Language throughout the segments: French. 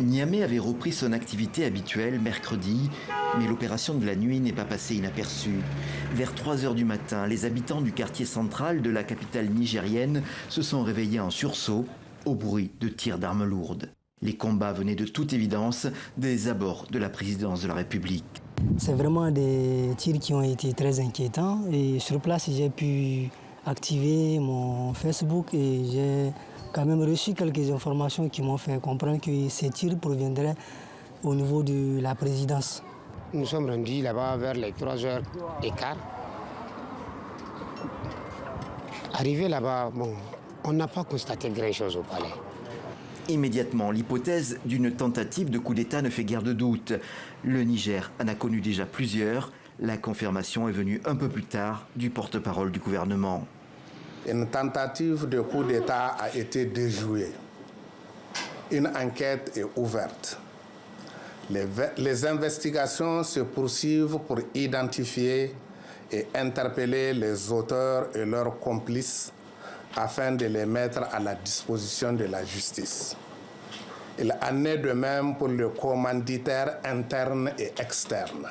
Niamey avait repris son activité habituelle mercredi, mais l'opération de la nuit n'est pas passée inaperçue. Vers 3 heures du matin, les habitants du quartier central de la capitale nigérienne se sont réveillés en sursaut au bruit de tirs d'armes lourdes. Les combats venaient de toute évidence des abords de la présidence de la République. C'est vraiment des tirs qui ont été très inquiétants et sur place j'ai pu activer mon Facebook et j'ai quand même reçu quelques informations qui m'ont fait comprendre que ces tirs proviendraient au niveau de la présidence. Nous sommes rendus là-bas vers les 3h15. Arrivé là-bas, on n'a pas constaté grand-chose au palais. Immédiatement, l'hypothèse d'une tentative de coup d'État ne fait guère de doute. Le Niger en a connu déjà plusieurs. La confirmation est venue un peu plus tard du porte-parole du gouvernement. Une tentative de coup d'État a été déjouée. Une enquête est ouverte. Les investigations se poursuivent pour identifier et interpeller les auteurs et leurs complices afin de les mettre à la disposition de la justice. Il en est de même pour le commanditaire interne et externe.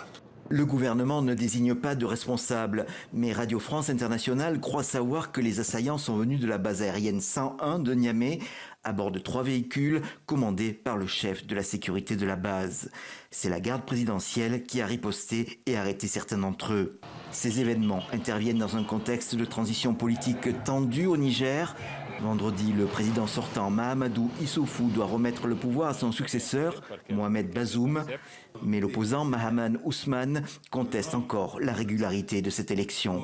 Le gouvernement ne désigne pas de responsable, mais Radio France Internationale croit savoir que les assaillants sont venus de la base aérienne 101 de Niamey, à bord de 3 véhicules commandés par le chef de la sécurité de la base. C'est la garde présidentielle qui a riposté et arrêté certains d'entre eux. Ces événements interviennent dans un contexte de transition politique tendue au Niger. Vendredi, le président sortant Mahamadou Issoufou doit remettre le pouvoir à son successeur, Mohamed Bazoum. Mais l'opposant Mahaman Ousmane conteste encore la régularité de cette élection.